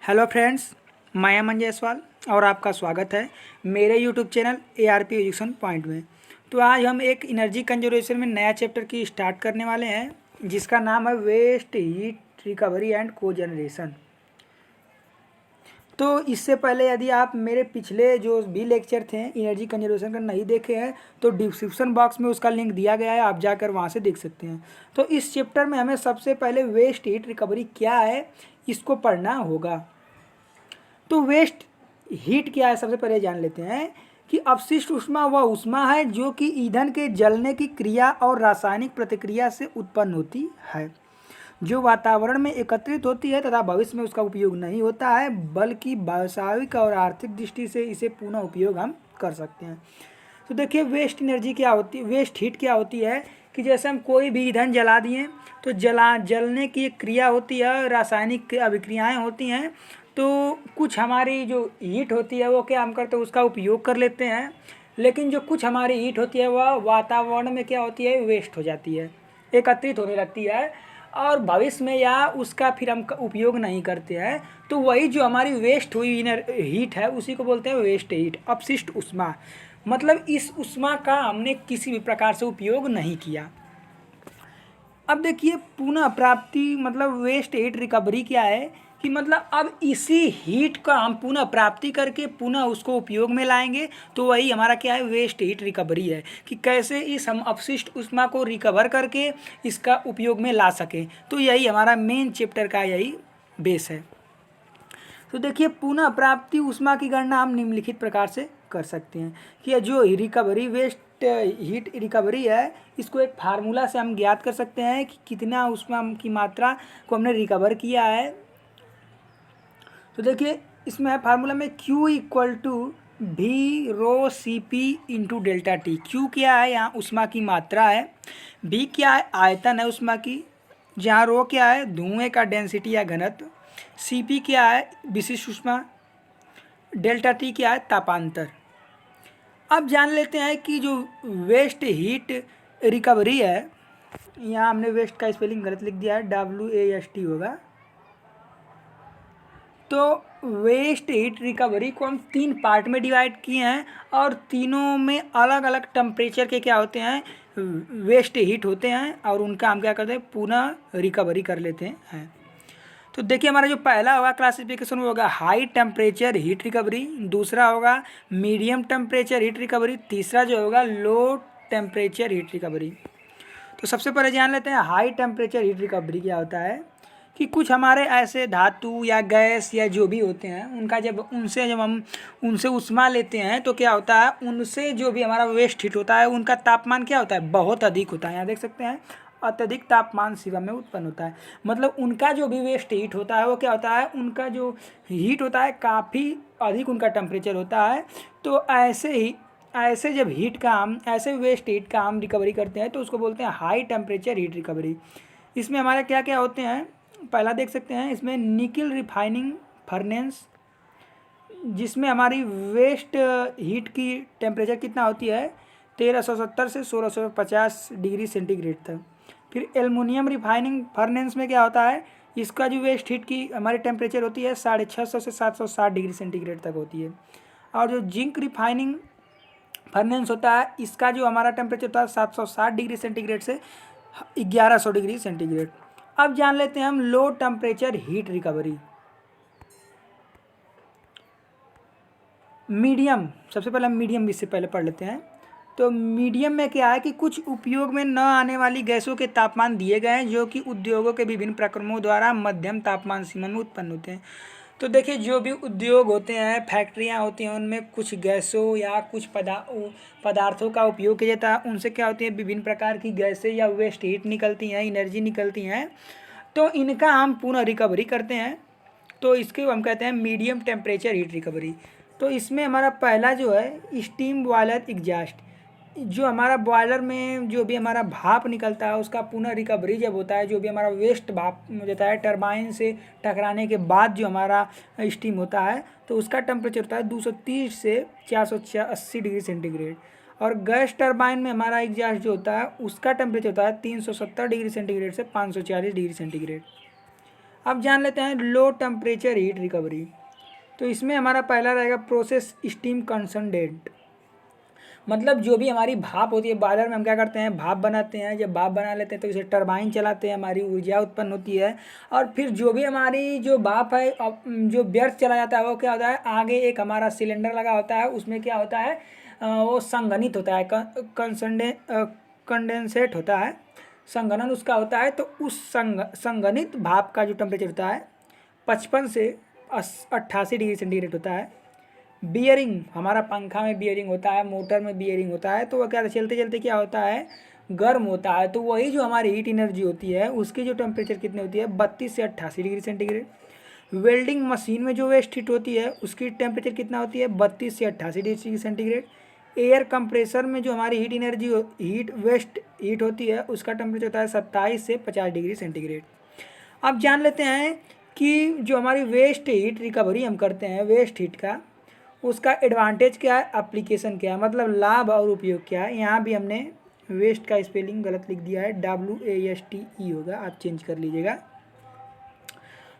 Hello friends, मैं अमन जायसवाल और आपका स्वागत है मेरे YouTube channel ARP education point में। तो आज हम एक एनर्जी कंजर्वेशन में नया चैप्टर की स्टार्ट करने वाले हैं जिसका नाम है waste heat recovery and cogeneration. तो इससे पहले यदि आप मेरे पिछले जो भी लेक्चर थे एनर्जी कंजर्वेशन का नहीं देखे हैं तो डिस्क्रिप्शन बॉक्स में उसका लिंक दिया गया है, आप जाकर वहाँ से देख सकते हैं। तो इस चैप्टर में हमें सबसे पहले वेस्ट हीट रिकवरी क्या है इसको पढ़ना होगा। तो वेस्ट हीट क्या है सबसे पहले जान लेते हैं कि अपशिष्ट ऊष्मा वह ऊष्मा है जो कि ईंधन के जलने की क्रिया और रासायनिक प्रतिक्रिया से उत्पन्न होती है, जो वातावरण में एकत्रित होती है तथा भविष्य में उसका उपयोग नहीं होता है, बल्कि व्यावसायिक और आर्थिक दृष्टि से इसे पुनः उपयोग हम कर सकते हैं। तो देखिए वेस्ट एनर्जी क्या होती है, वेस्ट हीट क्या होती है कि जैसे हम कोई भी ईंधन जला दिए तो जलने की एक क्रिया होती है, रासायनिक अभिक्रियाएं होती हैं। तो कुछ हमारी जो हीट होती है वो क्या हम करते हैं उसका उपयोग कर लेते हैं, लेकिन जो कुछ हमारी हीट होती है वह वातावरण में क्या होती है वेस्ट हो जाती है, एकत्रित होने लगती है और भविष्य में या उसका फिर हम उपयोग नहीं करते हैं। तो वही जो हमारी वेस्ट हुई हीट है उसी को बोलते हैं वेस्ट हीट, अपशिष्ट ऊष्मा। मतलब इस ऊष्मा का हमने किसी भी प्रकार से उपयोग नहीं किया। अब देखिए पुनः प्राप्ति मतलब वेस्ट हीट रिकवरी क्या है कि मतलब अब इसी हीट का हम पुनः प्राप्ति करके पुनः उसको उपयोग में लाएंगे। तो वही हमारा क्या है वेस्ट हीट रिकवरी है कि कैसे इस हम अपशिष्ट ऊष्मा को रिकवर करके इसका उपयोग में ला सकें। तो यही हमारा मेन चैप्टर का यही बेस है। तो देखिए पुनः प्राप्ति ऊष्मा की गणना हम निम्नलिखित प्रकार से कर सकते हैं कि जो रिकवरी वेस्ट हीट रिकवरी है इसको एक फार्मूला से हम ज्ञात कर सकते हैं कि कितना ऊष्मा की मात्रा को हमने रिकवर किया है। तो देखिए इसमें है फार्मूला में Q इक्वल टू भी rho C P into delta T. Q क्या है यहाँ ऊष्मा की मात्रा है, भी क्या है आयतन है ऊष्मा की, जहाँ रो क्या है धुएं का डेंसिटी या घनत्व, सी पी क्या है विशिष्ट ऊष्मा, डेल्टा टी क्या है तापांतर। अब जान लेते हैं कि जो वेस्ट हीट रिकवरी है, यहाँ हमने वेस्ट का स्पेलिंग गलत लिख दिया है, WAST होगा। तो वेस्ट हीट रिकवरी को हम 3 पार्ट में डिवाइड किए हैं और तीनों में अलग अलग टेम्परेचर के क्या होते हैं वेस्ट हीट होते हैं और उनका हम क्या करते हैं पुनः रिकवरी कर लेते हैं। तो देखिए हमारा जो पहला होगा क्लासिफिकेशन वो होगा हाई टेम्परेचर हीट रिकवरी, दूसरा होगा मीडियम टेम्परेचर हीट रिकवरी, तीसरा जो होगा लो टेम्परेचर हीट रिकवरी। तो सबसे पहले जान लेते हैं हाई टेम्परेचर हीट रिकवरी क्या होता है कि कुछ हमारे ऐसे धातु या गैस या जो भी होते हैं उनका जब हम उनसे ऊष्मा लेते हैं तो क्या होता है उनसे जो भी हमारा वेस्ट हीट होता है उनका तापमान क्या होता है बहुत अधिक होता है। यहाँ देख सकते हैं अत्यधिक तापमान शिवा में उत्पन्न होता है। मतलब उनका जो भी वेस्ट हीट होता है वो क्या होता है उनका जो हीट होता है काफ़ी अधिक उनका टेम्परेचर होता है। तो ऐसे जब हीट का हम ऐसे वेस्ट हीट का हम रिकवरी करते हैं तो उसको बोलते हैं हाई टेम्परेचर हीट रिकवरी। इसमें हमारे क्या क्या होते हैं पहला देख सकते हैं, इसमें निकल रिफाइनिंग फर्नेस जिसमें हमारी वेस्ट हीट की टेम्परेचर कितना होती है 1370 से 1650 डिग्री सेंटीग्रेड तक। फिर एल्युमिनियम रिफाइनिंग फर्नेस में क्या होता है इसका जो वेस्ट हीट की हमारी टेम्परेचर होती है 650 से 760 डिग्री सेंटीग्रेड तक होती है। और जो जिंक रिफाइनिंग फर्नेस होता है इसका जो हमारा टेम्परेचर होता है 760 डिग्री सेंटीग्रेड से 1100 डिग्री सेंटीग्रेड। अब जान लेते हैं हम low temperature heat recovery. Medium सबसे पहले हम मीडियम इससे पहले पढ़ लेते हैं। तो मीडियम में क्या है कि कुछ उपयोग में न आने वाली गैसों के तापमान दिए गए हैं जो कि उद्योगों के विभिन्न प्रक्रमों द्वारा मध्यम तापमान सीमा में उत्पन्न होते हैं। तो देखिए जो भी उद्योग होते हैं फैक्ट्रियां होती हैं उनमें कुछ गैसों या कुछ पदार्थों का उपयोग किया जाता है, उनसे क्या होती है विभिन्न प्रकार की गैसें या वेस्ट हीट निकलती हैं, एनर्जी निकलती हैं। तो इनका हम पुनः रिकवरी करते हैं तो इसके हम कहते हैं मीडियम टेम्परेचर हीट रिकवरी। तो इसमें हमारा पहला जो है स्टीम बॉयलर एग्जॉस्ट, जो हमारा बॉयलर में जो भी हमारा भाप निकलता है उसका पुनः रिकवरी जब होता है, जो भी हमारा वेस्ट भाप देता है टरबाइन से टकराने के बाद जो हमारा स्टीम होता है तो उसका टेम्परेचर होता है 230 से 480 डिग्री सेंटीग्रेड। और गैस टरबाइन में हमारा एग्जॉस्ट जो होता है उसका टेम्परेचर होता है 370 डिग्री सेंटीग्रेड से 540 डिग्री सेंटीग्रेड। अब जान लेते हैं लो टेम्परेचर हीट रिकवरी। तो इसमें हमारा पहला रहेगा प्रोसेस स्टीम कंसनट्रेट, मतलब जो भी हमारी भाप होती है बॉयलर में हम क्या करते हैं भाप बनाते हैं, जब भाप बना लेते हैं तो इसे टरबाइन चलाते हैं, हमारी ऊर्जा उत्पन्न होती है और फिर जो भी हमारी जो भाप है जो व्यर्थ चला जाता है वो क्या होता है आगे एक हमारा सिलेंडर लगा होता है, उसमें क्या होता है वो संघनित होता है, कंडेंसेट होता है, संघनन उसका होता है। तो उस संघनित भाप का जो टेम्परेचर होता है 55 से 88 डिग्री सेंटीग्रेड होता है। बियरिंग, हमारा पंखा में बियरिंग होता है, मोटर में बियरिंग होता है, तो वह क्या चलते चलते क्या होता है गर्म होता है, तो वही जो हमारी हीट एनर्जी होती है उसकी जो टेम्परेचर कितनी होती है 32 से 88 डिग्री सेंटीग्रेड। वेल्डिंग मशीन में जो वेस्ट हीट होती है उसकी टेम्परेचर कितना होती है 32 से 88 डिग्री सेंटीग्रेड। एयर कंप्रेसर में जो हमारी हीट एनर्जी वेस्ट हीट होती है उसका टेम्परेचर होता है 27 से 50 डिग्री सेंटीग्रेड। अब जान लेते हैं कि जो हमारी वेस्ट हीट रिकवरी हम करते हैं वेस्ट हीट का, उसका एडवांटेज क्या है, एप्लीकेशन क्या है, मतलब लाभ और उपयोग क्या है। यहाँ भी हमने वेस्ट का स्पेलिंग गलत लिख दिया है, WASTE होगा, आप चेंज कर लीजिएगा।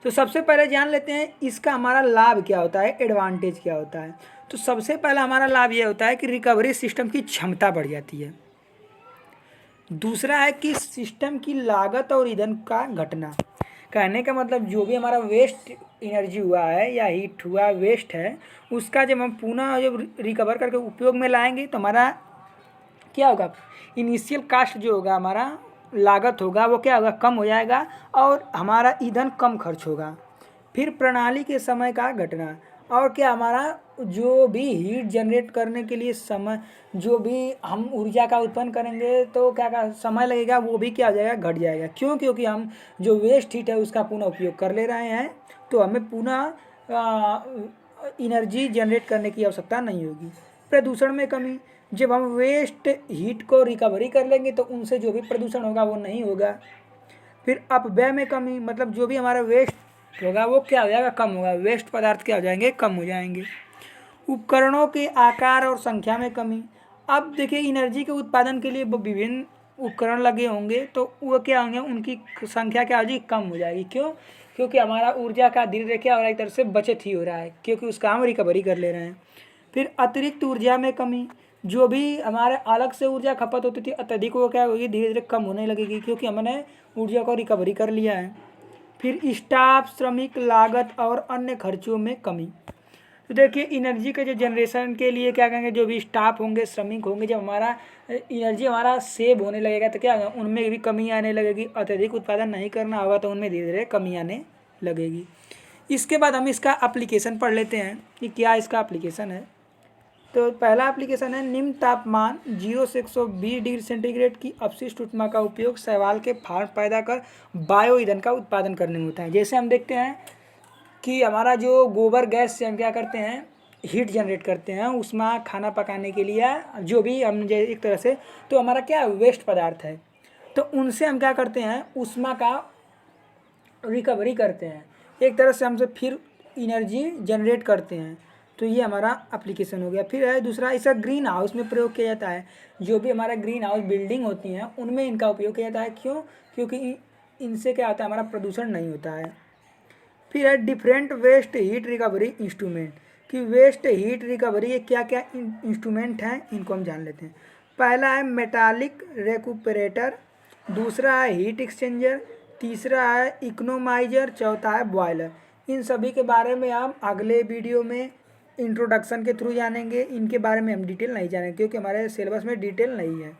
तो सबसे पहले जान लेते हैं इसका हमारा लाभ क्या होता है, एडवांटेज क्या होता है। तो सबसे पहला हमारा लाभ ये होता है कि रिकवरी सिस्टम की क्षमता बढ़ जाती है। दूसरा है कि सिस्टम की लागत और ईंधन का घटना। कहने का मतलब जो भी हमारा वेस्ट एनर्जी हुआ है या हीट हुआ वेस्ट है उसका जब हम पुनः जब रिकवर करके उपयोग में लाएंगे तो हमारा क्या होगा, इनिशियल कास्ट जो होगा हमारा लागत होगा वो क्या होगा कम हो जाएगा और हमारा ईंधन कम खर्च होगा। फिर प्रणाली के समय का घटना, और क्या हमारा जो भी हीट जनरेट करने के लिए समय जो भी हम ऊर्जा का उत्पन्न करेंगे तो क्या समय लगेगा वो भी क्या हो जाएगा घट जाएगा। क्यों, क्योंकि हम जो वेस्ट हीट है उसका पुनः उपयोग कर ले रहे हैं तो हमें पुनः एनर्जी जनरेट करने की आवश्यकता नहीं होगी। प्रदूषण में कमी, जब हम वेस्ट हीट को रिकवरी कर लेंगे तो उनसे जो भी प्रदूषण होगा वो नहीं होगा। फिर अपव्यय में कमी, मतलब जो भी हमारा वेस्ट होगा वो क्या हो जाएगा कम होगा, वेस्ट पदार्थ क्या हो जाएंगे कम हो जाएंगे। उपकरणों के आकार और संख्या में कमी, अब देखिए एनर्जी के उत्पादन के लिए विभिन्न उपकरण लगे होंगे तो वो क्या होंगे उनकी संख्या क्या हो जाएगी कम हो जाएगी। क्यों, क्योंकि हमारा ऊर्जा का धीरे धीरे क्या हो रहा है एक तरह से बचत ही हो रहा है क्योंकि उसका हम रिकवरी कर ले रहे हैं। फिर अतिरिक्त ऊर्जा में कमी, जो भी हमारे अलग से ऊर्जा खपत होती थी अत्यधिक वो क्या होगी धीरे धीरे कम होने लगेगी क्योंकि हमने ऊर्जा को रिकवरी कर लिया है। फिर स्टाफ, श्रमिक लागत और अन्य खर्चों में कमी, तो देखिए एनर्जी के जो जनरेशन के लिए क्या कहेंगे जो भी स्टाफ होंगे श्रमिक होंगे, जब हमारा एनर्जी हमारा सेव होने लगेगा तो क्या होगा उनमें भी कमी आने लगेगी, अत्यधिक उत्पादन नहीं करना होगा तो उनमें धीरे धीरे कमी आने लगेगी। इसके बाद हम इसका एप्लीकेशन पढ़ लेते हैं कि क्या इसका एप्लीकेशन है। तो पहला एप्लीकेशन है निम्न तापमान 0 से 120 डिग्री सेंटीग्रेड की अपशिष्ट ऊष्मा का उपयोग शैवाल के फार्म पैदा कर बायो ईंधन का उत्पादन करने में होता है। जैसे हम देखते हैं कि हमारा जो गोबर गैस से हम क्या करते हैं हीट जनरेट करते हैं ऊष्मा खाना पकाने के लिए, जो भी हम एक तरह से तो हमारा क्या वेस्ट पदार्थ है तो उनसे हम क्या करते हैं ऊष्मा का रिकवरी करते हैं, एक तरह से हमसे फिर एनर्जी जनरेट करते हैं। तो ये हमारा एप्लीकेशन हो गया। फिर है दूसरा, इसका ग्रीन हाउस में प्रयोग किया जाता है। जो भी हमारा ग्रीन हाउस बिल्डिंग होती हैं उनमें इनका उपयोग किया जाता है। क्यों, क्योंकि इनसे क्या होता है हमारा प्रदूषण नहीं होता है। फिर है different waste heat recovery instrument, कि वेस्ट हीट रिकवरी के क्या क्या इंस्ट्रूमेंट हैं इनको हम जान लेते हैं। पहला है मेटालिक रेकुपरेटर, दूसरा है हीट एक्सचेंजर, तीसरा है इकोनोमाइजर, चौथा है बॉयलर। इन सभी के बारे में हम अगले वीडियो में इंट्रोडक्शन के थ्रू जानेंगे, इनके बारे में हम डिटेल नहीं जानेंगे क्योंकि हमारे सिलेबस में डिटेल नहीं है।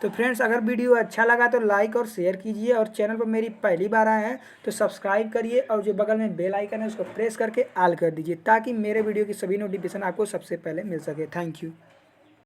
तो फ्रेंड्स अगर वीडियो अच्छा लगा तो लाइक और शेयर कीजिए और चैनल पर मेरी पहली बार आए हैं तो सब्सक्राइब करिए और जो बगल में बेल आइकन है उसको प्रेस करके ऑल कर दीजिए ताकि मेरे वीडियो की सभी नोटिफिकेशन आपको सबसे पहले मिल सके। Thank you.